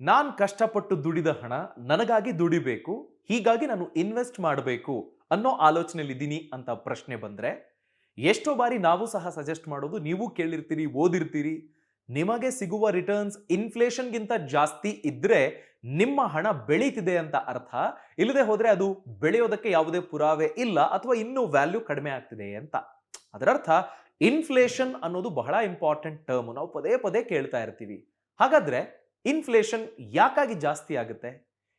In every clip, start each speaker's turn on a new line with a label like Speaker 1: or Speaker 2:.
Speaker 1: ನಾನ್ ಕಷ್ಟಪಟ್ಟು ದುಡಿದ ಹಣ ನನಗಾಗಿ ದುಡಿಬೇಕು, ಹೀಗಾಗಿ ನಾನು ಇನ್ವೆಸ್ಟ್ ಮಾಡಬೇಕು ಅನ್ನೋ ಆಲೋಚನೆಯಲ್ಲಿದ್ದೀನಿ ಅಂತ ಪ್ರಶ್ನೆ ಬಂದ್ರೆ ಎಷ್ಟೋ ಬಾರಿ ನಾವು ಸಹ ಸಜೆಸ್ಟ್ ಮಾಡೋದು, ನೀವು ಕೇಳಿರ್ತೀರಿ, ಓದಿರ್ತೀರಿ, ನಿಮಗೆ ಸಿಗುವ ರಿಟರ್ನ್ಸ್ ಇನ್ಫ್ಲೇಷನ್ಗಿಂತ ಜಾಸ್ತಿ ಇದ್ರೆ ನಿಮ್ಮ ಹಣ ಬೆಳೀತಿದೆ ಅಂತ ಅರ್ಥ. ಇಲ್ಲದೆ ಹೋದ್ರೆ ಅದು ಬೆಳೆಯೋದಕ್ಕೆ ಯಾವುದೇ ಪುರಾವೆ ಇಲ್ಲ ಅಥವಾ ಇನ್ನೂ ವ್ಯಾಲ್ಯೂ ಕಡಿಮೆ ಆಗ್ತಿದೆ ಅಂತ. ಅದರರ್ಥ ಇನ್ಫ್ಲೇಷನ್ ಅನ್ನೋದು ಬಹಳ ಇಂಪಾರ್ಟೆಂಟ್ ಟರ್ಮ್, ನಾವು ಪದೇ ಪದೇ ಕೇಳ್ತಾ ಇರ್ತೀವಿ. ಹಾಗಾದ್ರೆ ಇನ್ಫ್ಲೇಷನ್ ಯಾಕಾಗಿ ಜಾಸ್ತಿ ಆಗುತ್ತೆ?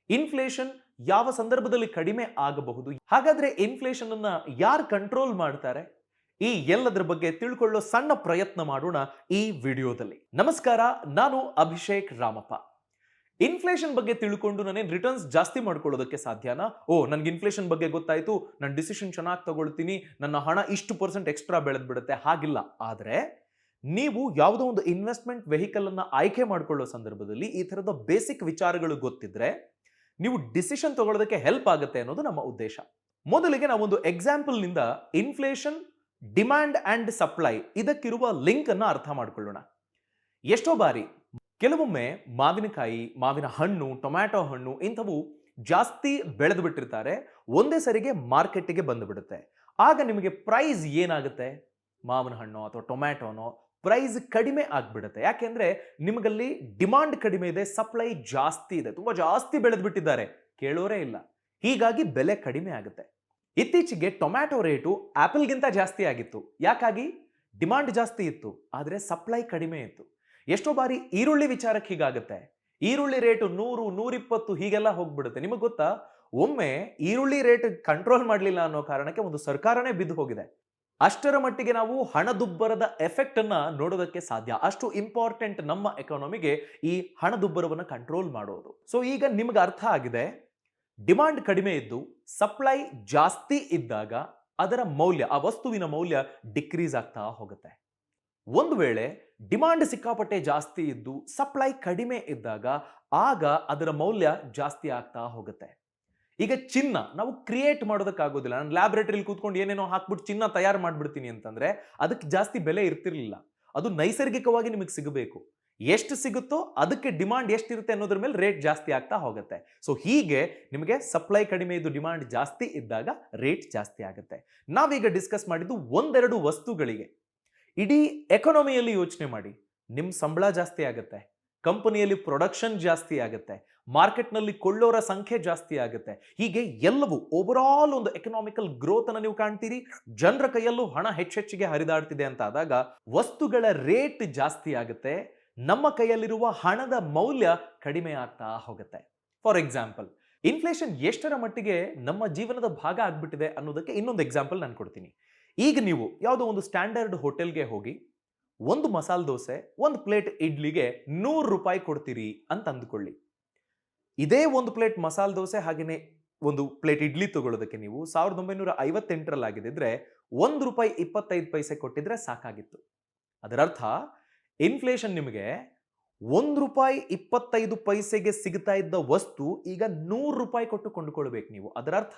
Speaker 1: ಇನ್ಫ್ಲೇಷನ್ ಯಾವ ಸಂದರ್ಭದಲ್ಲಿ ಕಡಿಮೆ ಆಗಬಹುದು? ಹಾಗಾದ್ರೆ ಇನ್ಫ್ಲೇಷನ್ ಅನ್ನ ಯಾರು ಕಂಟ್ರೋಲ್ ಮಾಡ್ತಾರೆ? ಈ ಎಲ್ಲದರ ಬಗ್ಗೆ ತಿಳ್ಕೊಳ್ಳೋ ಸಣ್ಣ ಪ್ರಯತ್ನ ಮಾಡೋಣ ಈ ವಿಡಿಯೋದಲ್ಲಿ. ನಮಸ್ಕಾರ, ನಾನು ಅಭಿಷೇಕ್ ರಾಮಪ್ಪ. ಇನ್ಫ್ಲೇಷನ್ ಬಗ್ಗೆ ತಿಳ್ಕೊಂಡು ನಾನೇನು ರಿಟರ್ನ್ಸ್ ಜಾಸ್ತಿ ಮಾಡ್ಕೊಳ್ಳೋದಕ್ಕೆ ಸಾಧ್ಯನಾ? ನನ್ಗೆ ಇನ್ಫ್ಲೇಷನ್ ಬಗ್ಗೆ ಗೊತ್ತಾಯ್ತು, ನನ್ನ ಡಿಸಿಷನ್ ಚೆನ್ನಾಗಿ ತಗೊಳ್ತೀನಿ, ನನ್ನ ಹಣ ಇಷ್ಟು ಪರ್ಸೆಂಟ್ ಎಕ್ಸ್ಟ್ರಾ ಬೆಳೆದ್ ಬಿಡುತ್ತೆ, ಹಾಗಿಲ್ಲ. ಆದ್ರೆ ನೀವು ಯಾವುದೋ ಒಂದು ಇನ್ವೆಸ್ಟ್ಮೆಂಟ್ ವೆಹಿಕಲ್ ಅನ್ನ ಆಯ್ಕೆ ಮಾಡ್ಕೊಳ್ಳೋ ಸಂದರ್ಭದಲ್ಲಿ ಈ ತರದ ಬೇಸಿಕ್ ವಿಚಾರಗಳು ಗೊತ್ತಿದ್ರೆ ನೀವು ಡಿಸಿಷನ್ ತಗೊಳ್ಳೋದಕ್ಕೆ ಹೆಲ್ಪ್ ಆಗುತ್ತೆ ಅನ್ನೋದು ನಮ್ಮ ಉದ್ದೇಶ. ಮೊದಲಿಗೆ ನಾವೊಂದು ಎಕ್ಸಾಂಪಲ್ ನಿಂದ ಇನ್ಫ್ಲೇಷನ್, ಡಿಮ್ಯಾಂಡ್ ಅಂಡ್ ಸಪ್ಲೈ ಇದಕ್ಕಿರುವ ಲಿಂಕ್ ಅನ್ನ ಅರ್ಥ ಮಾಡ್ಕೊಳ್ಳೋಣ. ಎಷ್ಟೋ ಬಾರಿ ಕೆಲವೊಮ್ಮೆ ಮಾವಿನಕಾಯಿ, ಮಾವಿನ ಹಣ್ಣು, ಟೊಮ್ಯಾಟೊ ಹಣ್ಣು ಇಂಥವು ಜಾಸ್ತಿ ಬೆಳೆದು ಬಿಟ್ಟಿರ್ತಾರೆ, ಒಂದೇ ಸರಿಗೆ ಮಾರ್ಕೆಟ್ಗೆ ಬಂದು ಬಿಡುತ್ತೆ. ಆಗ ನಿಮಗೆ ಪ್ರೈಸ್ ಏನಾಗುತ್ತೆ? ಮಾವಿನ ಹಣ್ಣು ಅಥವಾ ಟೊಮ್ಯಾಟೊನೋ ಪ್ರೈಸ್ ಕಡಿಮೆ ಆಗ್ಬಿಡುತ್ತೆ. ಯಾಕೆಂದ್ರೆ ನಿಮಗಲ್ಲಿ ಡಿಮಾಂಡ್ ಕಡಿಮೆ ಇದೆ, ಸಪ್ಲೈ ಜಾಸ್ತಿ ಇದೆ, ತುಂಬಾ ಜಾಸ್ತಿ ಬೆಳೆದು ಬಿಟ್ಟಿದ್ದಾರೆ, ಕೇಳೋರೇ ಇಲ್ಲ, ಹೀಗಾಗಿ ಬೆಲೆ ಕಡಿಮೆ ಆಗುತ್ತೆ. ಇತ್ತೀಚೆಗೆ ಟೊಮ್ಯಾಟೊ ರೇಟು ಆಪಲ್ಗಿಂತ ಜಾಸ್ತಿ ಆಗಿತ್ತು. ಯಾಕಾಗಿ? ಡಿಮಾಂಡ್ ಜಾಸ್ತಿ ಇತ್ತು, ಆದ್ರೆ ಸಪ್ಲೈ ಕಡಿಮೆ ಇತ್ತು. ಎಷ್ಟೋ ಬಾರಿ ಈರುಳ್ಳಿ ವಿಚಾರಕ್ಕೆ ಹೀಗಾಗುತ್ತೆ. ಈರುಳ್ಳಿ ರೇಟು 100, 120 ಹೀಗೆಲ್ಲ ಹೋಗ್ಬಿಡುತ್ತೆ. ನಿಮಗೆ ಗೊತ್ತಾ, ಒಮ್ಮೆ ಈರುಳ್ಳಿ ರೇಟ್ ಕಂಟ್ರೋಲ್ ಮಾಡಲಿಲ್ಲ ಅನ್ನೋ ಕಾರಣಕ್ಕೆ ಒಂದು ಸರ್ಕಾರನೇ ಬಿದ್ದು ಹೋಗಿದೆ. ಅಷ್ಟರ ಮಟ್ಟಿಗೆ ನಾವು ಹಣದುಬ್ಬರದ ಎಫೆಕ್ಟ್ ಅನ್ನ ನೋಡೋದಕ್ಕೆ ಸಾಧ್ಯ. ಅಷ್ಟು ಇಂಪಾರ್ಟೆಂಟ್ ನಮ್ಮ ಎಕಾನಮಿಗೆ ಈ ಹಣದುಬ್ಬರವನ್ನು ಕಂಟ್ರೋಲ್ ಮಾಡೋದು. ಸೊ ಈಗ ನಿಮ್ಗೆ ಅರ್ಥ ಆಗಿದೆ, ಡಿಮಾಂಡ್ ಕಡಿಮೆ ಇದ್ದು ಸಪ್ಲೈ ಜಾಸ್ತಿ ಇದ್ದಾಗ ಅದರ ಮೌಲ್ಯ, ಆ ವಸ್ತುವಿನ ಮೌಲ್ಯ ಡಿಕ್ರೀಸ್ ಆಗ್ತಾ ಹೋಗುತ್ತೆ. ಒಂದು ವೇಳೆ ಡಿಮಾಂಡ್ ಸಿಕ್ಕಾಪಟ್ಟೆ ಜಾಸ್ತಿ ಇದ್ದು ಸಪ್ಲೈ ಕಡಿಮೆ ಇದ್ದಾಗ ಆಗ ಅದರ ಮೌಲ್ಯ ಜಾಸ್ತಿ ಆಗ್ತಾ ಹೋಗುತ್ತೆ. ಈಗ ಚಿನ್ನ ನಾವು ಕ್ರಿಯೇಟ್ ಮಾಡೋದಕ್ಕಾಗೋದಿಲ್ಲ. ನಾನು ಲ್ಯಾಬೊರೇಟರಿಲಿ ಕೂತ್ಕೊಂಡು ಏನೇನೋ ಹಾಕ್ಬಿಟ್ಟು ಚಿನ್ನ ತಯಾರು ಮಾಡ್ಬಿಡ್ತೀನಿ ಅಂತಂದ್ರೆ ಅದಕ್ಕೆ ಜಾಸ್ತಿ ಬೆಲೆ ಇರ್ತಿರ್ಲಿಲ್ಲ. ಅದು ನೈಸರ್ಗಿಕವಾಗಿ ನಿಮಗೆ ಸಿಗಬೇಕು. ಎಷ್ಟು ಸಿಗುತ್ತೋ ಅದಕ್ಕೆ ಡಿಮಾಂಡ್ ಎಷ್ಟಿರುತ್ತೆ ಅನ್ನೋದ್ರ ಮೇಲೆ ರೇಟ್ ಜಾಸ್ತಿ ಆಗ್ತಾ ಹೋಗುತ್ತೆ. ಸೊ ಹೀಗೆ ನಿಮಗೆ ಸಪ್ಲೈ ಕಡಿಮೆ ಇದ್ದು ಡಿಮಾಂಡ್ ಜಾಸ್ತಿ ಇದ್ದಾಗ ರೇಟ್ ಜಾಸ್ತಿ ಆಗುತ್ತೆ. ನಾವೀಗ ಡಿಸ್ಕಸ್ ಮಾಡಿದ್ದು ಒಂದೆರಡು ವಸ್ತುಗಳಿಗೆ. ಇಡೀ ಎಕಾನಮಿಯಲ್ಲಿ ಯೋಚನೆ ಮಾಡಿ, ನಿಮ್ಮ ಸಂಬಳ ಜಾಸ್ತಿ ಆಗುತ್ತೆ, ಕಂಪನಿಯಲ್ಲಿ ಪ್ರೊಡಕ್ಷನ್ ಜಾಸ್ತಿ ಆಗುತ್ತೆ, ಮಾರ್ಕೆಟ್ನಲ್ಲಿ ಕೊಳ್ಳೋರ ಸಂಖ್ಯೆ ಜಾಸ್ತಿ ಆಗುತ್ತೆ, ಹೀಗೆ ಎಲ್ಲವೂ ಓವರ್ ಆಲ್ ಒಂದು ಎಕನಾಮಿಕಲ್ ಗ್ರೋತ್ ಅನ್ನು ನೀವು ಕಾಣ್ತೀರಿ. ಜನರ ಕೈಯಲ್ಲೂ ಹಣ ಹೆಚ್ಚೆಚ್ಚಿಗೆ ಹರಿದಾಡ್ತಿದೆ ಅಂತ ಆದಾಗ ವಸ್ತುಗಳ ರೇಟ್ ಜಾಸ್ತಿ ಆಗುತ್ತೆ, ನಮ್ಮ ಕೈಯಲ್ಲಿರುವ ಹಣದ ಮೌಲ್ಯ ಕಡಿಮೆ ಆಗ್ತಾ ಹೋಗುತ್ತೆ. ಫಾರ್ ಎಕ್ಸಾಂಪಲ್, ಇನ್ಫ್ಲೇಷನ್ ಎಷ್ಟರ ಮಟ್ಟಿಗೆ ನಮ್ಮ ಜೀವನದ ಭಾಗ ಆಗ್ಬಿಟ್ಟಿದೆ ಅನ್ನೋದಕ್ಕೆ ಇನ್ನೊಂದು ಎಕ್ಸಾಂಪಲ್ ನಾನು ಕೊಡ್ತೀನಿ. ಈಗ ನೀವು ಯಾವುದೋ ಒಂದು ಸ್ಟ್ಯಾಂಡರ್ಡ್ ಹೋಟೆಲ್ಗೆ ಹೋಗಿ ಒಂದು ಮಸಾಲೆ ದೋಸೆ, ಒಂದು ಪ್ಲೇಟ್ ಇಡ್ಲಿಗೆ 100 ರೂಪಾಯಿ ಕೊಡ್ತೀರಿ ಅಂತ ಅಂದ್ಕೊಳ್ಳಿ. ಇದೇ ಒಂದು ಪ್ಲೇಟ್ ಮಸಾಲೆ ದೋಸೆ ಹಾಗೆಯೇ ಒಂದು ಪ್ಲೇಟ್ ಇಡ್ಲಿ ತಗೊಳ್ಳೋದಕ್ಕೆ ನೀವು 1958ರಲ್ಲಿ ಆಗಿದ್ರೆ ₹1.25 ಕೊಟ್ಟಿದ್ರೆ ಸಾಕಾಗಿತ್ತು. ಅದರರ್ಥ ಇನ್ಫ್ಲೇಷನ್ ನಿಮಗೆ ₹1.25 ಸಿಗ್ತಾ ಇದ್ದ ವಸ್ತು ಈಗ 100 ರೂಪಾಯಿ ಕೊಟ್ಟು ಕೊಂಡುಕೊಳ್ಬೇಕು ನೀವು. ಅದರರ್ಥ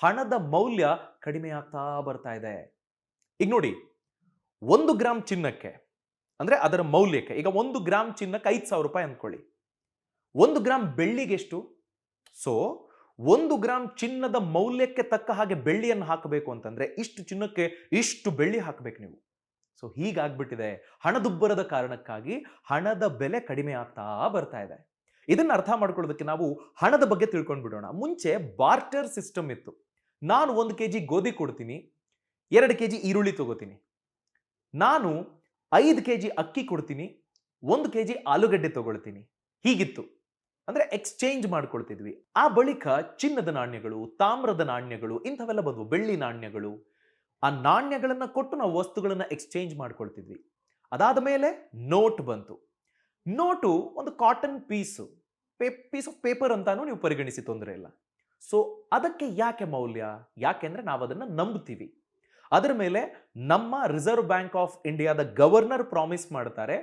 Speaker 1: ಹಣದ ಮೌಲ್ಯ ಕಡಿಮೆ ಆಗ್ತಾ ಬರ್ತಾ ಇದೆ. ಈಗ ನೋಡಿ, 1 ಗ್ರಾಮ್ ಚಿನ್ನಕ್ಕೆ ಅಂದ್ರೆ ಅದರ ಮೌಲ್ಯಕ್ಕೆ, ಈಗ 1 ಗ್ರಾಮ್ ಚಿನ್ನಕ್ಕೆ 5,000 ರೂಪಾಯಿ ಅಂದ್ಕೊಳ್ಳಿ. 1 ಗ್ರಾಮ್ ಬೆಳ್ಳಿಗೆ ಎಷ್ಟು? ಸೊ 1 ಗ್ರಾಮ್ ಚಿನ್ನದ ಮೌಲ್ಯಕ್ಕೆ ತಕ್ಕ ಹಾಗೆ ಬೆಳ್ಳಿಯನ್ನು ಹಾಕಬೇಕು ಅಂತಂದ್ರೆ ಇಷ್ಟು ಚಿನ್ನಕ್ಕೆ ಇಷ್ಟು ಬೆಳ್ಳಿ ಹಾಕಬೇಕು ನೀವು. ಸೊ ಹೀಗಾಗ್ಬಿಟ್ಟಿದೆ. ಹಣದುಬ್ಬರದ ಕಾರಣಕ್ಕಾಗಿ ಹಣದ ಬೆಲೆ ಕಡಿಮೆ ಆಗ್ತಾ ಬರ್ತಾ ಇದೆ. ಇದನ್ನ ಅರ್ಥ ಮಾಡ್ಕೊಳ್ಳೋದಕ್ಕೆ ನಾವು ಹಣದ ಬಗ್ಗೆ ತಿಳ್ಕೊಂಡು ಬಿಡೋಣ. ಮುಂಚೆ ಬಾರ್ಟರ್ ಸಿಸ್ಟಮ್ ಇತ್ತು. ನಾನು 1 ಕೆಜಿ ಗೋಧಿ ಕೊಡ್ತೀನಿ, 2 ಕೆಜಿ ಈರುಳ್ಳಿ ತಗೋತೀನಿ. ನಾನು 5 ಕೆಜಿ ಅಕ್ಕಿ ಕೊಡ್ತೀನಿ, 1 ಕೆಜಿ ಆಲೂಗಡ್ಡೆ ತಗೊಳ್ತೀನಿ. ಹೀಗಿತ್ತು. ಅಂದ್ರೆ ಎಕ್ಸ್ಚೇಂಜ್ ಮಾಡ್ಕೊಳ್ತಿದ್ವಿ. ಆ ಬಳಿಕ ಚಿನ್ನದ ನಾಣ್ಯಗಳು, ತಾಮ್ರದ ನಾಣ್ಯಗಳು ಇಂಥವೆಲ್ಲ ಬಂದ್ವು, ಬೆಳ್ಳಿ ನಾಣ್ಯಗಳು. ಆ ನಾಣ್ಯಗಳನ್ನ ಕೊಟ್ಟು ನಾವು ವಸ್ತುಗಳನ್ನ ಎಕ್ಸ್ಚೇಂಜ್ ಮಾಡ್ಕೊಳ್ತಿದ್ವಿ. ಅದಾದ ಮೇಲೆ ನೋಟ್ ಬಂತು. ನೋಟು ಒಂದು ಕಾಟನ್ ಪೀಸ್ ಆಫ್ ಪೇಪರ್ ಅಂತಾನು ನೀವು ಪರಿಗಣಿಸಿ, ತೊಂದರೆ ಇಲ್ಲ. ಸೊ ಅದಕ್ಕೆ ಯಾಕೆ ಮೌಲ್ಯ? ಯಾಕೆಂದ್ರೆ ನಾವು ಅದನ್ನ ನಂಬ್ತೀವಿ. ಅದರ ಮೇಲೆ ನಮ್ಮ ರಿಸರ್ವ್ ಬ್ಯಾಂಕ್ ಆಫ್ ಇಂಡಿಯಾದ ಗವರ್ನರ್ ಪ್ರಾಮಿಸ್ ಮಾಡ್ತಾರೆ,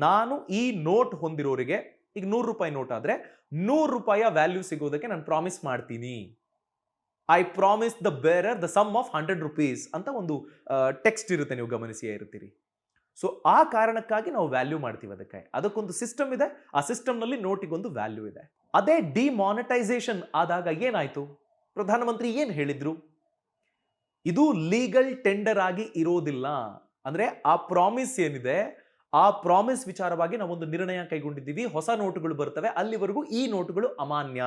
Speaker 1: ನಾನು ಈ ನೋಟ್ ಹೊಂದಿರೋರಿಗೆ, ಈಗ 100 ರೂಪಾಯಿ ನೋಟ್ ಆದ್ರೆ 100 ರೂಪಾಯಿಯ ವ್ಯಾಲ್ಯೂ ಸಿಗೋದಕ್ಕೆ ನಾನು ಪ್ರಾಮಿಸ್ ಮಾಡ್ತೀನಿ. I promise the bearer the sum of 100 rupees ಅಂತ ಒಂದು ಟೆಕ್ಸ್ಟ್ ಇರುತ್ತೆ, ನೀವು ಗಮನಿಸಿಯೇ ಇರ್ತೀರಿ. ಸೊ ಆ ಕಾರಣಕ್ಕಾಗಿ ನಾವು ವ್ಯಾಲ್ಯೂ ಮಾಡ್ತೀವಿ. ಅದಕ್ಕೊಂದು ಸಿಸ್ಟಮ್ ಇದೆ, ಆ ಸಿಸ್ಟಮ್ನಲ್ಲಿ ನೋಟಿಗೊಂದು ವ್ಯಾಲ್ಯೂ ಇದೆ. ಅದೇ ಡಿಮಾನಿಟೈಸೇಷನ್ ಆದಾಗ ಏನಾಯ್ತು? ಪ್ರಧಾನಮಂತ್ರಿ ಏನ್ ಹೇಳಿದ್ರು? ಇದು ಲೀಗಲ್ ಟೆಂಡರ್ ಆಗಿ ಇರೋದಿಲ್ಲ. ಅಂದ್ರೆ ಆ ಪ್ರಾಮಿಸ್ ಏನಿದೆ, ಆ ಪ್ರಾಮಿಸ್ ವಿಚಾರವಾಗಿ ನಾವೊಂದು ನಿರ್ಣಯ ಕೈಗೊಂಡಿದ್ದೀವಿ. ಹೊಸ ನೋಟುಗಳು ಬರ್ತವೆ, ಅಲ್ಲಿವರೆಗೂ ಈ ನೋಟುಗಳು ಅಮಾನ್ಯ.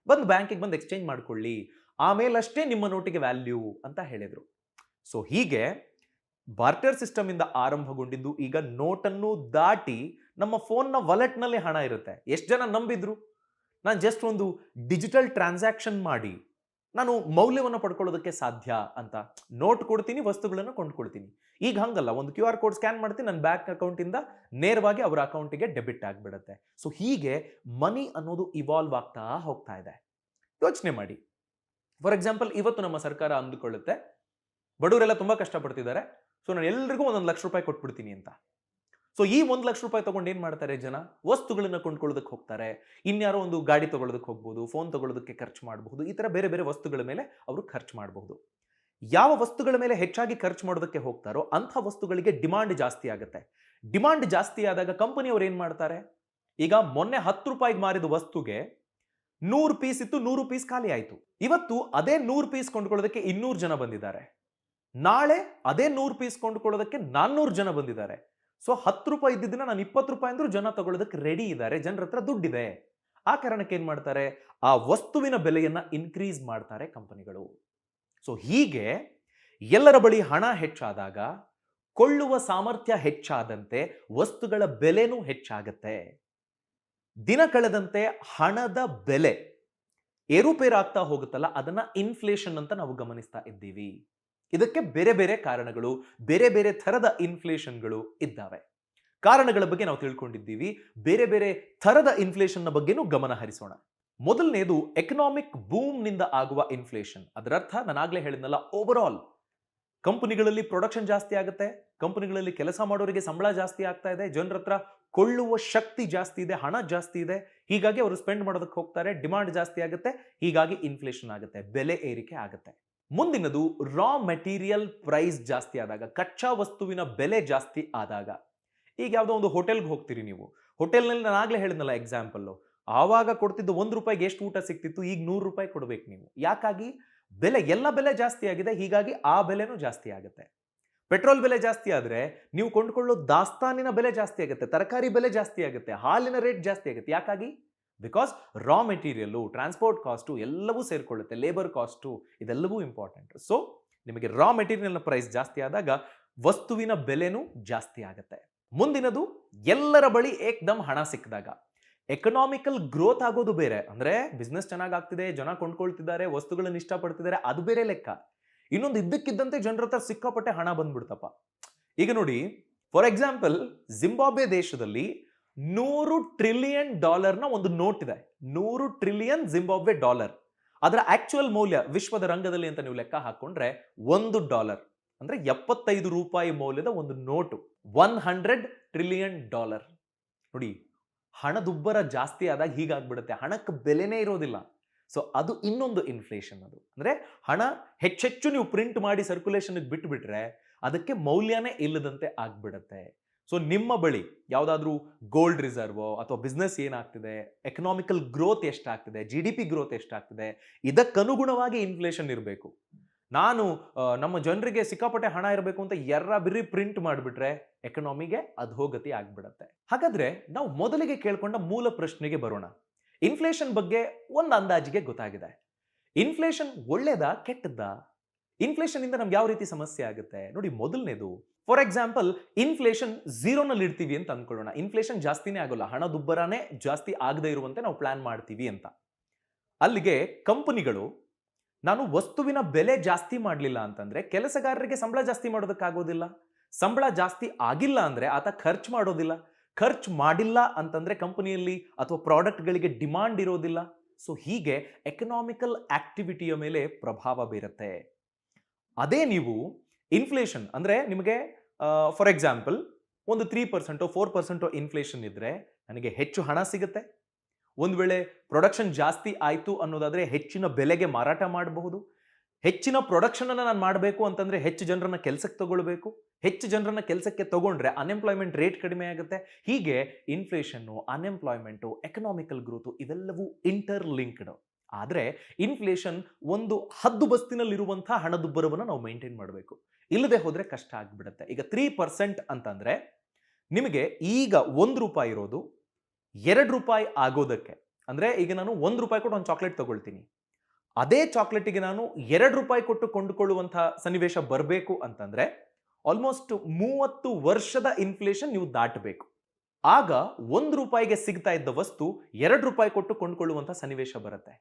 Speaker 1: ಬಂದು ಬ್ಯಾಂಕಿಗೆ ಬಂದು ಎಕ್ಸ್ಚೇಂಜ್ ಮಾಡ್ಕೊಳ್ಳಿ, ಆಮೇಲಷ್ಟೇ ನಿಮ್ಮ ನೋಟಿಗೆ ವ್ಯಾಲ್ಯೂ ಅಂತ ಹೇಳಿದ್ರು. ಸೊ ಹೀಗೆ ಬಾರ್ಟರ್ ಸಿಸ್ಟಮ್ ಇಂದ ಆರಂಭಗೊಂಡಿದ್ದು ಈಗ ನೋಟನ್ನು ದಾಟಿ ನಮ್ಮ ಫೋನ್ನ ವಾಲೆಟ್ನಲ್ಲಿ ಹಣ ಇರುತ್ತೆ. ಎಷ್ಟು ಜನ ನಂಬಿದ್ರು ನಾನು ಜಸ್ಟ್ ಒಂದು ಡಿಜಿಟಲ್ ಟ್ರಾನ್ಸಾಕ್ಷನ್ ಮಾಡಿ ನಾನು ಮೌಲ್ಯವನ್ನು ಪಡ್ಕೊಳ್ಳೋದಕ್ಕೆ ಸಾಧ್ಯ ಅಂತ? ನೋಟ್ ಕೊಡ್ತೀನಿ, ವಸ್ತುಗಳನ್ನು ಕೊಂಡ್ಕೊಳ್ತೀನಿ. ಈಗ ಹಂಗಲ್ಲ, ಒಂದು QR ಕೋಡ್ ಸ್ಕ್ಯಾನ್ ಮಾಡ್ತೀನಿ, ನನ್ನ ಬ್ಯಾಂಕ್ ಅಕೌಂಟಿಂದ ನೇರವಾಗಿ ಅವರ ಅಕೌಂಟಿಗೆ ಡೆಬಿಟ್ ಆಗಿಬಿಡುತ್ತೆ. ಸೊ ಹೀಗೆ ಮನಿ ಅನ್ನೋದು ಇವಾಲ್ವ್ ಆಗ್ತಾ ಹೋಗ್ತಾ ಇದೆ. ಯೋಚನೆ ಮಾಡಿ, ಫಾರ್ ಎಕ್ಸಾಂಪಲ್ ಇವತ್ತು ನಮ್ಮ ಸರ್ಕಾರ ಅಂದುಕೊಳ್ಳುತ್ತೆ ಬಡವರೆಲ್ಲ ತುಂಬಾ ಕಷ್ಟಪಡ್ತಿದ್ದಾರೆ, ಸೊ ನಾನು ಎಲ್ರಿಗೂ 1 ಲಕ್ಷ ರೂಪಾಯಿ ಕೊಟ್ಬಿಡ್ತೀನಿ ಅಂತ. ಸೊ ಈ 1 ಲಕ್ಷ ರೂಪಾಯಿ ತಗೊಂಡು ಏನ್ ಮಾಡ್ತಾರೆ ಜನ? ವಸ್ತುಗಳನ್ನ ಕೊಂಡ್ಕೊಳ್ಳೋದಕ್ಕೆ ಹೋಗ್ತಾರೆ. ಇನ್ಯಾರೋ ಒಂದು ಗಾಡಿ ತಗೊಳ್ಳೋದಕ್ಕೆ ಹೋಗ್ಬೋದು, ಫೋನ್ ತಗೊಳ್ಳೋದಕ್ಕೆ ಖರ್ಚು ಮಾಡಬಹುದು, ಈ ತರ ಬೇರೆ ಬೇರೆ ವಸ್ತುಗಳ ಮೇಲೆ ಅವರು ಖರ್ಚು ಮಾಡಬಹುದು. ಯಾವ ವಸ್ತುಗಳ ಮೇಲೆ ಹೆಚ್ಚಾಗಿ ಖರ್ಚು ಮಾಡೋದಕ್ಕೆ ಹೋಗ್ತಾರೋ ಅಂಥ ವಸ್ತುಗಳಿಗೆ ಡಿಮಾಂಡ್ ಜಾಸ್ತಿ ಆಗುತ್ತೆ. ಡಿಮಾಂಡ್ ಜಾಸ್ತಿ ಆದಾಗ ಕಂಪನಿಯವರು ಏನ್ ಮಾಡ್ತಾರೆ? ಈಗ ಮೊನ್ನೆ 10 ರೂಪಾಯಿಗೆ ಮಾರಿದ ವಸ್ತುಗೆ 100 ಪೀಸ್ ಇತ್ತು, 100 ಪೀಸ್ ಖಾಲಿ ಆಯ್ತು. ಇವತ್ತು ಅದೇ 100 ಪೀಸ್ ಕೊಂಡ್ಕೊಳ್ಳೋದಕ್ಕೆ 200 ಜನ ಬಂದಿದ್ದಾರೆ. ನಾಳೆ ಅದೇ 100 ಪೀಸ್ ಕೊಂಡ್ಕೊಳ್ಳೋದಕ್ಕೆ 400 ಜನ ಬಂದಿದ್ದಾರೆ. ಸೊ 10 ರೂಪಾಯಿ ಇದ್ದಿದ್ದನ್ನ ನಾನು 20 ರೂಪಾಯಿ ಅಂದ್ರೂ ಜನ ತಗೊಳ್ಳೋದಕ್ಕೆ ರೆಡಿ ಇದ್ದಾರೆ, ಜನರ ಹತ್ರ ದುಡ್ಡಿದೆ. ಆ ಕಾರಣಕ್ಕೆ ಏನ್ ಮಾಡ್ತಾರೆ? ಆ ವಸ್ತುವಿನ ಬೆಲೆಯನ್ನ ಇನ್ಕ್ರೀಸ್ ಮಾಡ್ತಾರೆ ಕಂಪನಿಗಳು. ಸೊ ಹೀಗೆ ಎಲ್ಲರ ಬಳಿ ಹಣ ಹೆಚ್ಚಾದಾಗ, ಕೊಳ್ಳುವ ಸಾಮರ್ಥ್ಯ ಹೆಚ್ಚಾದಂತೆ ವಸ್ತುಗಳ ಬೆಲೆನೂ ಹೆಚ್ಚಾಗತ್ತೆ. ದಿನ ಕಳೆದಂತೆ ಹಣದ ಬೆಲೆ ಏರುಪೇರಾಗ್ತಾ ಹೋಗುತ್ತಲ್ಲ, ಅದನ್ನ ಇನ್ಫ್ಲೇಷನ್ ಅಂತ ನಾವು ಗಮನಿಸ್ತಾ ಇದ್ದೀವಿ. ಇದಕ್ಕೆ ಬೇರೆ ಬೇರೆ ಕಾರಣಗಳು, ಬೇರೆ ಬೇರೆ ಥರದ ಇನ್ಫ್ಲೇಷನ್ಗಳು ಇದ್ದಾವೆ. ಕಾರಣಗಳ ಬಗ್ಗೆ ನಾವು ತಿಳ್ಕೊಂಡಿದ್ದೀವಿ. ಬೇರೆ ಬೇರೆ ಥರದ ಇನ್ಫ್ಲೇಷನ್ನ ಬಗ್ಗೆನೂ ಗಮನ ಹರಿಸೋಣ. ಮೊದಲನೇದು ಎಕನಾಮಿಕ್ ಬೂಮ್ ನಿಂದ ಆಗುವ ಇನ್ಫ್ಲೇಷನ್. ಅದರರ್ಥ ನಾನಾಗ್ಲೇ ಹೇಳಿದ್ನಲ್ಲ, ಓವರ್ ಆಲ್ ಕಂಪನಿಗಳಲ್ಲಿ ಪ್ರೊಡಕ್ಷನ್ ಜಾಸ್ತಿ ಆಗುತ್ತೆ, ಕಂಪನಿಗಳಲ್ಲಿ ಕೆಲಸ ಮಾಡೋರಿಗೆ ಸಂಬಳ ಜಾಸ್ತಿ ಆಗ್ತಾ ಇದೆ, ಜನರ ಹತ್ರ ಕೊಳ್ಳುವ ಶಕ್ತಿ ಜಾಸ್ತಿ ಇದೆ, ಹಣ ಜಾಸ್ತಿ ಇದೆ, ಹೀಗಾಗಿ ಅವರು ಸ್ಪೆಂಡ್ ಮಾಡೋದಕ್ಕೆ ಹೋಗ್ತಾರೆ, ಡಿಮಾಂಡ್ ಜಾಸ್ತಿ ಆಗುತ್ತೆ, ಹೀಗಾಗಿ ಇನ್ಫ್ಲೇಷನ್ ಆಗುತ್ತೆ, ಬೆಲೆ ಏರಿಕೆ ಆಗುತ್ತೆ. ಮುಂದಿನದು ರಾ ಮೆಟೀರಿಯಲ್ ಪ್ರೈಸ್ ಜಾಸ್ತಿ ಆದಾಗ, ಕಚ್ಚಾ ವಸ್ತುವಿನ ಬೆಲೆ ಜಾಸ್ತಿ ಆದಾಗ. ಈಗ ಯಾವುದೋ ಒಂದು ಹೋಟೆಲ್ಗೆ ಹೋಗ್ತೀರಿ ನೀವು, ಹೋಟೆಲ್ನಲ್ಲಿ ನಾನು ಆಗ್ಲೇ ಹೇಳಿದ್ನಲ್ಲ ಎಕ್ಸಾಂಪಲ್, ಆವಾಗ ಕೊಡ್ತಿದ್ದು 1 ರೂಪಾಯಿಗೆ ಎಷ್ಟು ಊಟ ಸಿಗ್ತಿತ್ತು, ಈಗ 100 ರೂಪಾಯಿ ಕೊಡ್ಬೇಕು ನೀವು. ಯಾಕಾಗಿ? ಎಲ್ಲ ಬೆಲೆ ಜಾಸ್ತಿ ಆಗಿದೆ, ಹೀಗಾಗಿ ಆ ಬೆಲೆನೂ ಜಾಸ್ತಿ ಆಗುತ್ತೆ. ಪೆಟ್ರೋಲ್ ಬೆಲೆ ಜಾಸ್ತಿ ಆದ್ರೆ ನೀವು ಕೊಂಡ್ಕೊಳ್ಳೋ ದಾಸ್ತಾನಿನ ಬೆಲೆ ಜಾಸ್ತಿ ಆಗುತ್ತೆ, ತರಕಾರಿ ಬೆಲೆ ಜಾಸ್ತಿ ಆಗುತ್ತೆ, ಹಾಲಿನ ರೇಟ್ ಜಾಸ್ತಿ ಆಗುತ್ತೆ. ಯಾಕಾಗಿ? Because raw material, transport cost ಎಲ್ಲವೂ ಸೇರ್ಕೊಳ್ಳುತ್ತೆ, ಲೇಬರ್ ಕಾಸ್ಟು ಇದೆಲ್ಲವೂ ಇಂಪಾರ್ಟೆಂಟ್. ಸೊ ನಿಮಗೆ ರಾ ಮೆಟೀರಿಯಲ್ನ ಪ್ರೈಸ್ ಜಾಸ್ತಿ ಆದಾಗ ವಸ್ತುವಿನ ಬೆಲೆನೂ ಜಾಸ್ತಿ ಆಗುತ್ತೆ. ಮುಂದಿನದು ಎಲ್ಲರ ಬಳಿ ಏಕ್ದಮ್ ಹಣ ಸಿಕ್ಕಿದಾಗ. ಎಕನಾಮಿಕಲ್ ಗ್ರೋತ್ ಆಗೋದು ಬೇರೆ, ಅಂದ್ರೆ ಬಿಸ್ನೆಸ್ ಚೆನ್ನಾಗಾಗ್ತಿದೆ, ಜನ ಕೊಂಡ್ಕೊಳ್ತಿದ್ದಾರೆ, ವಸ್ತುಗಳನ್ನ ಇಷ್ಟಪಡ್ತಿದ್ದಾರೆ, ಅದು ಬೇರೆ ಲೆಕ್ಕ. ಇನ್ನೊಂದು ಇದ್ದಕ್ಕಿದ್ದಂತೆ ಜನರ ಹತ್ರ ಸಿಕ್ಕಾಪಟ್ಟೆ ಹಣ ಬಂದ್ಬಿಡ್ತಪ್ಪ. ಈಗ ನೋಡಿ, ಫಾರ್ ಎಕ್ಸಾಂಪಲ್ ಜಿಂಬಾಬ್ವೆ ದೇಶದಲ್ಲಿ $100 ಟ್ರಿಲಿಯನ್ ಒಂದು ನೋಟ್ ಇದೆ. 100 ಟ್ರಿಲಿಯನ್ ಜಿಂಬಾಬ್ವೆ ಡಾಲರ್. ಅದರ ಆಕ್ಚುಯಲ್ ಮೌಲ್ಯ ವಿಶ್ವದ ರಂಗದಲ್ಲಿ ಅಂತ ನೀವು ಲೆಕ್ಕ ಹಾಕೊಂಡ್ರೆ $1 ಅಂದ್ರೆ 75 ರೂಪಾಯಿ ಮೌಲ್ಯದ ಒಂದು ನೋಟು. $100 ಟ್ರಿಲಿಯನ್. ನೋಡಿ, ಹಣದುಬ್ಬರ ಜಾಸ್ತಿ ಆದಾಗ ಹೀಗಾಗ್ಬಿಡುತ್ತೆ, ಹಣಕ್ಕೆ ಬೆಲೆನೇ ಇರೋದಿಲ್ಲ. ಸೊ ಅದು ಇನ್ನೊಂದು ಇನ್ಫ್ಲೇಷನ್. ಅದು ಅಂದ್ರೆ ಹಣ ಹೆಚ್ಚೆಚ್ಚು ನೀವು ಪ್ರಿಂಟ್ ಮಾಡಿ ಸರ್ಕ್ಯುಲೇಷನ್ ಬಿಟ್ಬಿಟ್ರೆ ಅದಕ್ಕೆ ಮೌಲ್ಯನೇ ಇಲ್ಲದಂತೆ ಆಗ್ಬಿಡುತ್ತೆ. ಸೊ ನಿಮ್ಮ ಬಳಿ ಯಾವುದಾದ್ರೂ ಗೋಲ್ಡ್ ರಿಸರ್ವ್ ಅಥವಾ ಬಿಸ್ನೆಸ್ ಏನಾಗ್ತಿದೆ, ಎಕನಾಮಿಕಲ್ ಗ್ರೋತ್ ಎಷ್ಟಾಗ್ತಿದೆ, GDP ಗ್ರೋತ್ ಎಷ್ಟಾಗ್ತಿದೆ, ಇದಕ್ಕನುಗುಣವಾಗಿ ಇನ್ಫ್ಲೇಷನ್ ಇರಬೇಕು. ನಾನು ನಮ್ಮ ಜನರಿಗೆ ಸಿಕ್ಕಾಪಟ್ಟೆ ಹಣ ಇರಬೇಕು ಅಂತ ಬಿರಿ ಪ್ರಿಂಟ್ ಮಾಡಿಬಿಟ್ರೆ ಎಕನಾಮಿಗೆ ಅಧೋಗತಿ ಆಗ್ಬಿಡತ್ತೆ. ಹಾಗಾದ್ರೆ ನಾವು ಮೊದಲಿಗೆ ಕೇಳ್ಕೊಂಡ ಮೂಲ ಪ್ರಶ್ನೆಗೆ ಬರೋಣ. ಇನ್ಫ್ಲೇಷನ್ ಬಗ್ಗೆ ಒಂದು ಅಂದಾಜಿಗೆ ಗೊತ್ತಾಗಿದೆ. ಇನ್ಫ್ಲೇಷನ್ ಒಳ್ಳೇದಾ ಕೆಟ್ಟದ್ದಾ? ಇನ್ಫ್ಲೇಷನ್ ಇಂದ ನಮ್ಗೆ ಯಾವ ರೀತಿ ಸಮಸ್ಯೆ ಆಗುತ್ತೆ? ನೋಡಿ, ಮೊದಲನೇದು, ಫಾರ್ ಎಕ್ಸಾಂಪಲ್ ಇನ್ಫ್ಲೇಷನ್ 0ನಲ್ಲಿ ಇಡ್ತೀವಿ ಅಂತ ಅನ್ಕೊಳ್ಳೋಣ. ಇನ್ಫ್ಲೇಷನ್ ಜಾಸ್ತಿನೇ ಆಗೋಲ್ಲ, ಹಣದುಬ್ಬರನೇ ಜಾಸ್ತಿ ಆಗದೆ ಇರುವಂತೆ ನಾವು ಪ್ಲಾನ್ ಮಾಡ್ತೀವಿ ಅಂತ. ಅಲ್ಲಿಗೆ ಕಂಪನಿಗಳು, ನಾನು ವಸ್ತುವಿನ ಬೆಲೆ ಜಾಸ್ತಿ ಮಾಡಲಿಲ್ಲ ಅಂತಂದ್ರೆ ಕೆಲಸಗಾರರಿಗೆ ಸಂಬಳ ಜಾಸ್ತಿ ಮಾಡೋದಕ್ಕಾಗೋದಿಲ್ಲ, ಸಂಬಳ ಜಾಸ್ತಿ ಆಗಿಲ್ಲ ಅಂದ್ರೆ ಆತ ಖರ್ಚು ಮಾಡೋದಿಲ್ಲ, ಖರ್ಚು ಮಾಡಿಲ್ಲ ಅಂತಂದ್ರೆ ಕಂಪನಿಯಲ್ಲಿ ಅಥವಾ ಪ್ರಾಡಕ್ಟ್ಗಳಿಗೆ ಡಿಮಾಂಡ್ ಇರೋದಿಲ್ಲ. ಸೊ ಹೀಗೆ ಎಕನಾಮಿಕಲ್ ಆಕ್ಟಿವಿಟಿಯ ಮೇಲೆ ಪ್ರಭಾವ ಬೀರುತ್ತೆ. ಅದೇ ನೀವು ಇನ್ಫ್ಲೇಷನ್ ಅಂದ್ರೆ ನಿಮಗೆ ಫಾರ್ ಎಕ್ಸಾಂಪಲ್ ಒಂದು 3% 4% ಇನ್ಫ್ಲೇಷನ್ ಇದ್ರೆ ನನಗೆ ಹೆಚ್ಚು ಹಣ ಸಿಗುತ್ತೆ. ಒಂದು ವೇಳೆ ಪ್ರೊಡಕ್ಷನ್ ಜಾಸ್ತಿ ಆಯಿತು ಅನ್ನೋದಾದ್ರೆ ಹೆಚ್ಚಿನ ಬೆಲೆಗೆ ಮಾರಾಟ ಮಾಡಬಹುದು. ಹೆಚ್ಚಿನ ಪ್ರೊಡಕ್ಷನ್ ಅನ್ನ ನಾನು ಮಾಡಬೇಕು ಅಂತಂದ್ರೆ ಹೆಚ್ಚು ಜನರನ್ನ ಕೆಲಸಕ್ಕೆ ತಗೊಳ್ಬೇಕು. ಹೆಚ್ಚು ಜನರನ್ನ ಕೆಲಸಕ್ಕೆ ತಗೊಂಡ್ರೆ ಅನ್ಎಂಪ್ಲಾಯ್ಮೆಂಟ್ ರೇಟ್ ಕಡಿಮೆ ಆಗುತ್ತೆ. ಹೀಗೆ ಇನ್ಫ್ಲೇಷನ್ನು, ಅನ್ಎಂಪ್ಲಾಯ್ಮೆಂಟು, ಎಕನಾಮಿಕಲ್ ಗ್ರೋತು ಇವೆಲ್ಲವೂ ಇಂಟರ್ ಲಿಂಕ್ಡ್. ಆದ್ರೆ ಇನ್ಫ್ಲೇಷನ್ ಒಂದು ಹದ್ದು ಬಸ್ತಿನಲ್ಲಿರುವಂತಹ ಹಣದುಬ್ಬರವನ್ನು ನಾವು ಮೇಂಟೈನ್ ಮಾಡಬೇಕು. ಇಲ್ಲದೆ ಹೋದ್ರೆ ಕಷ್ಟ ಆಗ್ಬಿಡುತ್ತೆ. ಈಗ 3% ಅಂತಂದ್ರೆ ನಿಮಗೆ ಈಗ ₹1 ಇರೋದು ₹2 ಆಗೋದಕ್ಕೆ, ಅಂದ್ರೆ ಈಗ ನಾನು ₹1 ಕೊಟ್ಟು ಒಂದು ಚಾಕ್ಲೇಟ್ ತಗೊಳ್ತೀನಿ, ಅದೇ ಚಾಕ್ಲೇಟಿಗೆ ನಾನು ₹2 ಕೊಟ್ಟು ಕೊಂಡುಕೊಳ್ಳುವಂತಹ ಸನ್ನಿವೇಶ ಬರಬೇಕು ಅಂತಂದ್ರೆ ಆಲ್ಮೋಸ್ಟ್ 30 ವರ್ಷದ ಇನ್ಫ್ಲೇಷನ್ ನೀವು ದಾಟಬೇಕು. ಆಗ ₹1ಗೆ ಸಿಗ್ತಾ ಇದ್ದ ವಸ್ತು ₹2 ಕೊಟ್ಟು ಕೊಂಡುಕೊಳ್ಳುವಂತಹ ಸನ್ನಿವೇಶ ಬರುತ್ತೆ.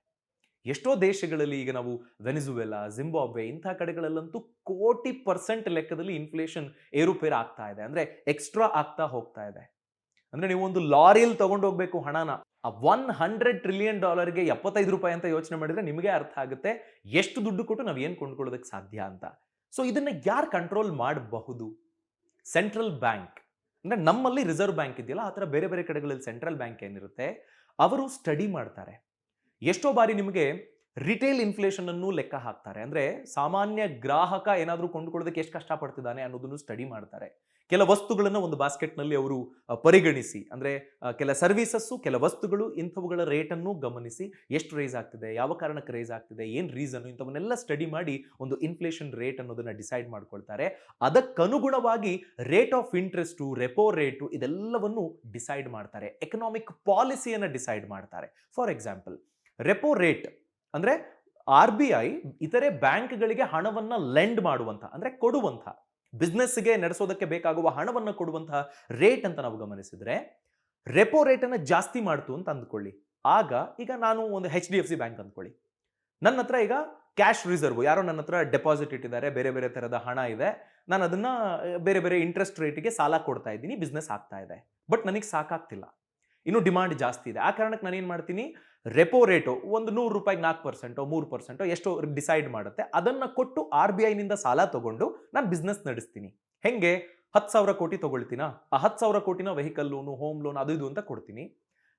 Speaker 1: ಎಷ್ಟೋ ದೇಶಗಳಲ್ಲಿ ಈಗ ನಾವು ವೆನಿಜುವೆಲಾ, ಜಿಂಬಾಬ್ವೆ ಇಂಥ ಕಡೆಗಳಲ್ಲಂತೂ ಕೋಟಿ % ಲೆಕ್ಕದಲ್ಲಿ ಇನ್ಫ್ಲೇಷನ್ ಏರುಪೇರು ಆಗ್ತಾ ಇದೆ, ಅಂದ್ರೆ ಎಕ್ಸ್ಟ್ರಾ ಆಗ್ತಾ ಹೋಗ್ತಾ ಇದೆ. ಅಂದ್ರೆ ನೀವು ಒಂದು ಲಾರಿಯಲ್ಲಿ ತಗೊಂಡು ಹೋಗ್ಬೇಕು ಹಣನ, ಆ $100 ಟ್ರಿಲಿಯನ್ ಗೆ ₹75 ಅಂತ ಯೋಚನೆ ಮಾಡಿದ್ರೆ ನಿಮಗೆ ಅರ್ಥ ಆಗುತ್ತೆ ಎಷ್ಟು ದುಡ್ಡು ಕೊಟ್ಟು ನಾವು ಏನು ಕೊಂಡ್ಕೊಳ್ಳೋದಕ್ಕೆ ಸಾಧ್ಯ ಅಂತ. ಸೊ ಇದನ್ನ ಯಾರು ಕಂಟ್ರೋಲ್ ಮಾಡಬಹುದು? Central bank. ಅಂದ್ರೆ ನಮ್ಮಲ್ಲಿ ರಿಸರ್ವ್ ಬ್ಯಾಂಕ್ ಇದೆಯಲ್ಲ, ಆ ಥರ ಬೇರೆ ಬೇರೆ ಕಡೆಗಳಲ್ಲಿ ಸೆಂಟ್ರಲ್ ಬ್ಯಾಂಕ್ ಏನಿರುತ್ತೆ ಅವರು ಸ್ಟಡಿ ಮಾಡ್ತಾರೆ. ಎಷ್ಟೋ ಬಾರಿ ನಿಮಗೆ ರಿಟೇಲ್ ಇನ್ಫ್ಲೇಷನ್ ಅನ್ನು ಲೆಕ್ಕ ಹಾಕ್ತಾರೆ. ಅಂದ್ರೆ ಸಾಮಾನ್ಯ ಗ್ರಾಹಕ ಏನಾದರೂ ಕೊಂಡುಕೊಳ್ಳೋದಕ್ಕೆ ಎಷ್ಟು ಕಷ್ಟಪಡ್ತಿದ್ದಾನೆ ಅನ್ನೋದನ್ನು ಸ್ಟಡಿ ಮಾಡ್ತಾರೆ. ಕೆಲ ವಸ್ತುಗಳನ್ನು ಒಂದು ಬಾಸ್ಕೆಟ್ ನಲ್ಲಿ ಅವರು ಪರಿಗಣಿಸಿ, ಅಂದ್ರೆ ಕೆಲ ಸರ್ವಿಸಸ್ಸು, ಕೆಲ ವಸ್ತುಗಳು, ಇಂಥವುಗಳ ರೇಟ್ ಅನ್ನು ಗಮನಿಸಿ ಎಷ್ಟು ರೈಸ್ ಆಗ್ತಿದೆ, ಯಾವ ಕಾರಣಕ್ಕೆ ರೈಸ್ ಆಗ್ತಿದೆ, ಏನ್ ರೀಸನ್, ಇಂಥವನ್ನೆಲ್ಲ ಸ್ಟಡಿ ಮಾಡಿ ಒಂದು ಇನ್ಫ್ಲೇಷನ್ ರೇಟ್ ಅನ್ನೋದನ್ನ ಡಿಸೈಡ್ ಮಾಡ್ಕೊಳ್ತಾರೆ. ಅದಕ್ಕನುಗುಣವಾಗಿ rate of interest, repo rate ಇದೆಲ್ಲವನ್ನು ಡಿಸೈಡ್ ಮಾಡ್ತಾರೆ. ಎಕನಾಮಿಕ್ ಪಾಲಿಸಿಯನ್ನ ಡಿಸೈಡ್ ಮಾಡ್ತಾರೆ. ಫಾರ್ ಎಕ್ಸಾಂಪಲ್, ರೆಪೋ ರೇಟ್ ಅಂದ್ರೆ RBI ಇತರೆ ಬ್ಯಾಂಕ್ಗಳಿಗೆ ಹಣವನ್ನ ಲೆಂಡ್ ಮಾಡುವಂತ, ಅಂದ್ರೆ ಕೊಡುವಂತ, ಬಿಸ್ನೆಸ್ಗೆ ನಡೆಸೋದಕ್ಕೆ ಬೇಕಾಗುವ ಹಣವನ್ನು ಕೊಡುವಂತಹ ರೇಟ್ ಅಂತ ನಾವು ಗಮನಿಸಿದ್ರೆ, ರೆಪೋ ರೇಟ್ ಅನ್ನ ಜಾಸ್ತಿ ಮಾಡ್ತು ಅಂತ ಅಂದ್ಕೊಳ್ಳಿ. ಆಗ ಈಗ ನಾನು ಒಂದು HDFC ಬ್ಯಾಂಕ್ ಅಂದ್ಕೊಳ್ಳಿ, ನನ್ನ ಹತ್ರ ಈಗ ಕ್ಯಾಶ್ ರಿಸರ್ವ್, ಯಾರೋ ನನ್ನ ಹತ್ರ ಡೆಪಾಸಿಟ್ ಇಟ್ಟಿದ್ದಾರೆ, ಬೇರೆ ಬೇರೆ ತರದ ಹಣ ಇದೆ, ನಾನು ಅದನ್ನ ಬೇರೆ ಬೇರೆ ಇಂಟ್ರೆಸ್ಟ್ ರೇಟ್ಗೆ ಸಾಲ ಕೊಡ್ತಾ ಇದ್ದೀನಿ, ಬಿಸ್ನೆಸ್ ಆಗ್ತಾ ಇದೆ, ಬಟ್ ನನಗೆ ಸಾಕಾಗ್ತಿಲ್ಲ, ಇನ್ನು ಡಿಮಾಂಡ್ ಜಾಸ್ತಿ ಇದೆ. ಆ ಕಾರಣಕ್ಕೆ ನಾನು ಏನು ಮಾಡ್ತೀನಿ, ರೆಪೋ ರೇಟು ಒಂದು ₹100 4%, 3% ಎಷ್ಟೋ ಡಿಸೈಡ್ ಮಾಡುತ್ತೆ, ಅದನ್ನ ಕೊಟ್ಟು RBI ನಿಂದ ಸಾಲ ತಗೊಂಡು ನಾನು ಬಿಸ್ನೆಸ್ ನಡೆಸ್ತೀನಿ. ಹೆಂಗೆ? 10,000 ಕೋಟಿ ತಗೊಳ್ತೀನಾ, ಆ 10,000 ಕೋಟಿನ ವೆಹಿಕಲ್ ಲೋನು, ಹೋಮ್ ಲೋನ್, ಅದು ಇದು ಅಂತ ಕೊಡ್ತೀನಿ.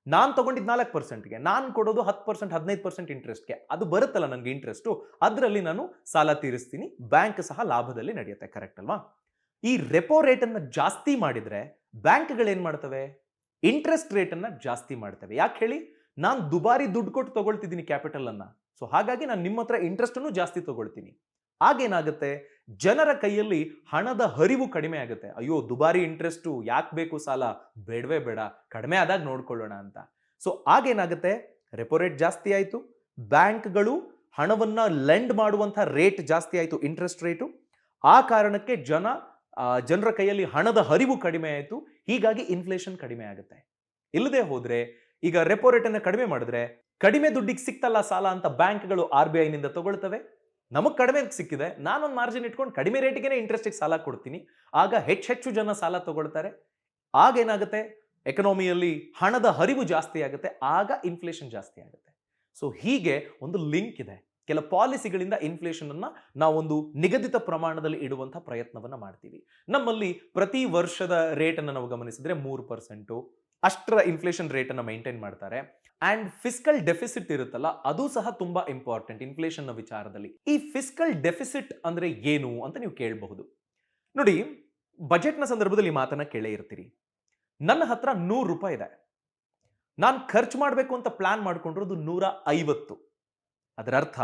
Speaker 1: ನಾನು ತಗೊಂಡಿದ್ದು 4%ಗೆ, ನಾನು ಕೊಡೋದು 10% 15% ಇಂಟ್ರೆಸ್ಟ್ಗೆ, ಅದು ಬರುತ್ತಲ್ಲ ನನಗೆ ಇಂಟ್ರೆಸ್ಟು, ಅದರಲ್ಲಿ ನಾನು ಸಾಲ ತೀರಿಸ್ತೀನಿ, ಬ್ಯಾಂಕ್ ಸಹ ಲಾಭದಲ್ಲಿ ನಡೆಯುತ್ತೆ. ಕರೆಕ್ಟ್ ಅಲ್ವಾ? ಈ ರೆಪೋ ರೇಟ್ ಅನ್ನ ಜಾಸ್ತಿ ಮಾಡಿದ್ರೆ ಬ್ಯಾಂಕ್ಗಳು ಏನ್ ಮಾಡ್ತವೆ, ಇಂಟ್ರೆಸ್ಟ್ ರೇಟ್ ಅನ್ನ ಜಾಸ್ತಿ ಮಾಡ್ತವೆ. ಯಾಕೆ ಹೇಳಿ? ನಾನು ದುಬಾರಿ ದುಡ್ಡು ಕೊಟ್ಟು ತಗೊಳ್ತಿದ್ದೀನಿ ಕ್ಯಾಪಿಟಲ್ ಅನ್ನ, ಸೊ ಹಾಗಾಗಿ ನಾನು ನಿಮ್ಮ ಹತ್ರ ಇಂಟ್ರೆಸ್ಟ್ ಅನ್ನು ಜಾಸ್ತಿ ತಗೊಳ್ತೀನಿ. ಆಗೇನಾಗುತ್ತೆ, ಜನರ ಕೈಯಲ್ಲಿ ಹಣದ ಹರಿವು ಕಡಿಮೆ ಆಗುತ್ತೆ. ಅಯ್ಯೋ ದುಬಾರಿ ಇಂಟ್ರೆಸ್ಟ್ ಯಾಕೆ ಬೇಕು, ಸಾಲ ಬೇಡವೇ ಬೇಡ, ಕಡಿಮೆ ಆದಾಗ ನೋಡ್ಕೊಳ್ಳೋಣ ಅಂತ. ಸೊ ಆಗೇನಾಗುತ್ತೆ, ರೆಪೋ ರೇಟ್ ಜಾಸ್ತಿ ಆಯಿತು, ಬ್ಯಾಂಕ್ಗಳು ಹಣವನ್ನ ಲೆಂಡ್ ಮಾಡುವಂತಹ ರೇಟ್ ಜಾಸ್ತಿ ಆಯಿತು, ಇಂಟ್ರೆಸ್ಟ್ ರೇಟು. ಆ ಕಾರಣಕ್ಕೆ ಜನರ ಕೈಯಲ್ಲಿ ಹಣದ ಹರಿವು ಕಡಿಮೆ ಆಯಿತು, ಹೀಗಾಗಿ ಇನ್ಫ್ಲೇಷನ್ ಕಡಿಮೆ ಆಗುತ್ತೆ. ಇಲ್ಲದೆ ಹೋದ್ರೆ ಈಗ ರೆಪೋ ರೇಟ್ ಅನ್ನು ಕಡಿಮೆ ಮಾಡಿದ್ರೆ ಕಡಿಮೆ ದುಡ್ಡಿಗೆ ಸಿಕ್ತಲ್ಲ ಸಾಲ ಅಂತ ಬ್ಯಾಂಕ್ಗಳು RBI ನಿಂದ ತಗೊಳ್ತವೆ. ನಮಗೆ ಕಡಿಮೆ ಸಿಕ್ಕಿದೆ, ನಾನೊಂದು ಮಾರ್ಜಿನ್ ಇಟ್ಕೊಂಡು ಕಡಿಮೆ ರೇಟಿಗೆ ಇಂಟ್ರೆಸ್ಟಿಗೆ ಸಾಲ ಕೊಡ್ತೀನಿ, ಆಗ ಹೆಚ್ಚೆಚ್ಚು ಜನ ಸಾಲ ತಗೊಳ್ತಾರೆ. ಆಗೇನಾಗುತ್ತೆ, ಎಕನಾಮಿಯಲ್ಲಿ ಹಣದ ಹರಿವು ಜಾಸ್ತಿ ಆಗುತ್ತೆ, ಆಗ ಇನ್ಫ್ಲೇಷನ್ ಜಾಸ್ತಿ ಆಗುತ್ತೆ. ಸೊ ಹೀಗೆ ಒಂದು ಲಿಂಕ್ ಇದೆ. ಕೆಲ ಪಾಲಿಸಿಗಳಿಂದ ಇನ್ಫ್ಲೇಷನ್ ಅನ್ನ ನಾವೊಂದು ನಿಗದಿತ ಪ್ರಮಾಣದಲ್ಲಿ ಇಡುವಂತಹ ಪ್ರಯತ್ನವನ್ನ ಮಾಡ್ತೀವಿ. ನಮ್ಮಲ್ಲಿ ಪ್ರತಿ ವರ್ಷದ ರೇಟ್ ಅನ್ನು ನಾವು ಗಮನಿಸಿದ್ರೆ 3% ಅಷ್ಟರ ಇನ್ಫ್ಲೇಷನ್ ರೇಟ್ ಅನ್ನ ಮೈಂಟೈನ್ ಮಾಡ್ತಾರೆ. ಅಂಡ್ ಫಿಸ್ಕಲ್ ಡೆಫಿಸಿಟ್ ಇರುತ್ತಲ್ಲ, ಅದು ಸಹ ತುಂಬಾ ಇಂಪಾರ್ಟೆಂಟ್ ಇನ್ಫ್ಲೇಷನ್ ನ ವಿಚಾರದಲ್ಲಿ. ಈ ಫಿಸ್ಕಲ್ ಡೆಫಿಸಿಟ್ ಅಂದ್ರೆ ಏನು ಅಂತ ನೀವು ಕೇಳಬಹುದು. ನೋಡಿ, ಬಜೆಟ್ ನ ಸಂದರ್ಭದಲ್ಲಿ ಈ ಮಾತನ್ನ ಕೇಳೇ ಇರ್ತೀರಿ. ನನ್ನ ಹತ್ರ ₹100 ಇದೆ, ನಾನು ಖರ್ಚು ಮಾಡಬೇಕು ಅಂತ ಪ್ಲಾನ್ ಮಾಡ್ಕೊಂಡಿರೋದು 150. ಅದರ ಅರ್ಥ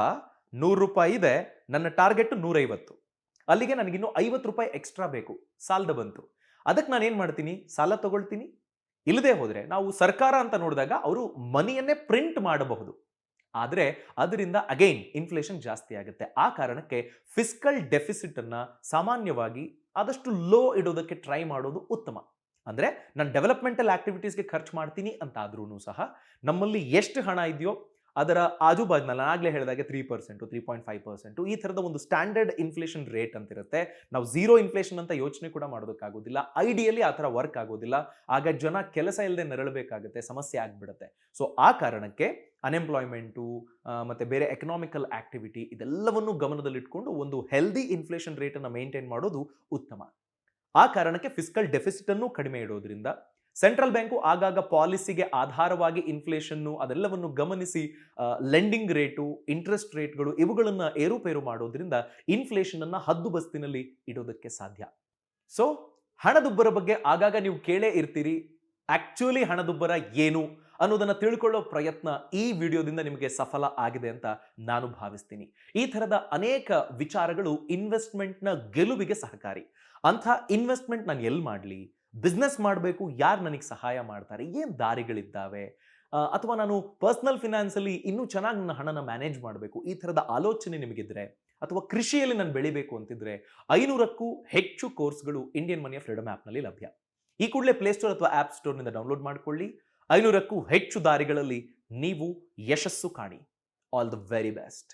Speaker 1: ₹100 ಇದೆ, ನನ್ನ ಟಾರ್ಗೆಟ್ 150. ಅಲ್ಲಿಗೆ ನನಗಿನ್ನು ₹50 ಎಕ್ಸ್ಟ್ರಾ ಬೇಕು, ಸಾಲದ ಬಂತು. ಅದಕ್ಕೆ ನಾನು ಏನ್ ಮಾಡ್ತೀನಿ, ಸಾಲ ತಗೊಳ್ತೀನಿ. ಇಲ್ಲದೆ ಹೋದ್ರೆ ನಾವು ಸರ್ಕಾರ ಅಂತ ನೋಡಿದಾಗ ಅವರು ಮನಿಯನ್ನೇ ಪ್ರಿಂಟ್ ಮಾಡಬಹುದು, ಆದ್ರೆ ಅದರಿಂದ ಅಗೈನ್ ಇನ್ಫ್ಲೇಷನ್ ಜಾಸ್ತಿ ಆಗುತ್ತೆ. ಆ ಕಾರಣಕ್ಕೆ ಫಿಸ್ಕಲ್ ಡೆಫಿಸಿಟ್ ಅನ್ನ ಸಾಮಾನ್ಯವಾಗಿ ಆದಷ್ಟು ಲೋ ಇಡೋದಕ್ಕೆ ಟ್ರೈ ಮಾಡೋದು ಉತ್ತಮ. ಅಂದ್ರೆ ನಾನು ಡೆವಲಪ್ಮೆಂಟಲ್ ಆಕ್ಟಿವಿಟೀಸ್ಗೆ ಖರ್ಚು ಮಾಡ್ತೀನಿ ಅಂತ ಆದ್ರೂ ಸಹ ನಮ್ಮಲ್ಲಿ ಎಷ್ಟು ಹಣ ಇದೆಯೋ ಅದರ ಆಜುಬಾಜ್ನಲ್ಲಿ ನಾನು ಆಗ್ಲೇ ಹೇಳಿದಾಗೆ 3%, 3.5% ಈ ಥರದ ಒಂದು ಸ್ಟ್ಯಾಂಡರ್ಡ್ ಇನ್ಫ್ಲೇಷನ್ ರೇಟ್ ಅಂತ ಇರುತ್ತೆ. ನಾವು ಝೀರೋ ಇನ್ಫ್ಲೇಷನ್ ಅಂತ ಯೋಚನೆ ಕೂಡ ಮಾಡೋದಕ್ಕಾಗೋದಿಲ್ಲ, ಐಡಿಯಲಿ ಆ ಥರ ವರ್ಕ್ ಆಗೋದಿಲ್ಲ. ಆಗ ಜನ ಕೆಲಸ ಇಲ್ಲದೆ ನರಳಬೇಕಾಗುತ್ತೆ, ಸಮಸ್ಯೆ ಆಗ್ಬಿಡುತ್ತೆ. ಸೊ ಆ ಕಾರಣಕ್ಕೆ ಅನ್ಎಂಪ್ಲಾಯ್ಮೆಂಟು ಮತ್ತೆ ಬೇರೆ ಎಕನಾಮಿಕಲ್ ಆಕ್ಟಿವಿಟಿ ಇದೆಲ್ಲವನ್ನು ಗಮನದಲ್ಲಿಟ್ಕೊಂಡು ಒಂದು ಹೆಲ್ದಿ ಇನ್ಫ್ಲೇಷನ್ ರೇಟ್ ಅನ್ನು ಮೇಂಟೈನ್ ಮಾಡೋದು ಉತ್ತಮ. ಆ ಕಾರಣಕ್ಕೆ ಫಿಸ್ಕಲ್ ಡೆಫಿಸಿಟ್ ಅನ್ನು ಕಡಿಮೆ ಇಡೋದ್ರಿಂದ, ಸೆಂಟ್ರಲ್ ಬ್ಯಾಂಕು ಆಗಾಗ ಪಾಲಿಸಿಗೆ ಆಧಾರವಾಗಿ ಇನ್ಫ್ಲೇಷನ್ನು ಅದೆಲ್ಲವನ್ನು ಗಮನಿಸಿ ಲೆಂಡಿಂಗ್ ರೇಟು, ಇಂಟ್ರೆಸ್ಟ್ ರೇಟ್ಗಳು ಇವುಗಳನ್ನು ಏರುಪೇರು ಮಾಡೋದ್ರಿಂದ ಇನ್ಫ್ಲೇಷನ್ ಅನ್ನ ಹದ್ದುಬಸ್ತಿನಲ್ಲಿ ಇಡೋದಕ್ಕೆ ಸಾಧ್ಯ. ಸೊ ಹಣದುಬ್ಬರ ಬಗ್ಗೆ ಆಗಾಗ ನೀವು ಕೇಳೇ ಇರ್ತೀರಿ. ಆಕ್ಚುಲಿ ಹಣದುಬ್ಬರ ಏನು ಅನ್ನೋದನ್ನ ತಿಳ್ಕೊಳ್ಳೋ ಪ್ರಯತ್ನ ಈ ವಿಡಿಯೋದಿಂದ ನಿಮಗೆ ಸಫಲ ಆಗಿದೆ ಅಂತ ನಾನು ಭಾವಿಸ್ತೀನಿ. ಈ ಥರದ ಅನೇಕ ವಿಚಾರಗಳು ಇನ್ವೆಸ್ಟ್ಮೆಂಟ್ನ ಗೆಲುವಿಗೆ ಸಹಕಾರಿ. ಅಂಥ ಇನ್ವೆಸ್ಟ್ಮೆಂಟ್ ನಾನು ಎಲ್ಲಿ ಮಾಡಲಿ, ಬಿಸ್ನೆಸ್ ಮಾಡಬೇಕು, ಯಾರು ನನಗೆ ಸಹಾಯ ಮಾಡ್ತಾರೆ, ಏನು ದಾರಿಗಳಿದ್ದಾವೆ, ಅಥವಾ ನಾನು ಪರ್ಸನಲ್ ಫಿನಾನ್ಸಲ್ಲಿ ಇನ್ನೂ ಚೆನ್ನಾಗಿ ನನ್ನ ಹಣನ ಮ್ಯಾನೇಜ್ ಮಾಡಬೇಕು, ಈ ಥರದ ಆಲೋಚನೆ ನಿಮಗಿದ್ರೆ, ಅಥವಾ ಕೃಷಿಯಲ್ಲಿ ನಾನು ಬೆಳಿಬೇಕು ಅಂತಿದ್ರೆ 500ಕ್ಕೂ ಹೆಚ್ಚು ಕೋರ್ಸ್ಗಳು ಇಂಡಿಯನ್ ಮನಿ ಫ್ರೀಡಮ್ ಆ್ಯಪ್ನಲ್ಲಿ ಲಭ್ಯ. ಈ ಕೂಡಲೇ ಪ್ಲೇಸ್ಟೋರ್ ಅಥವಾ ಆ್ಯಪ್ ಸ್ಟೋರ್ನಿಂದ ಡೌನ್ಲೋಡ್ ಮಾಡಿಕೊಳ್ಳಿ. 500ಕ್ಕೂ ಹೆಚ್ಚು ದಾರಿಗಳಲ್ಲಿ ನೀವು ಯಶಸ್ಸು ಕಾಣಿ. All the very best.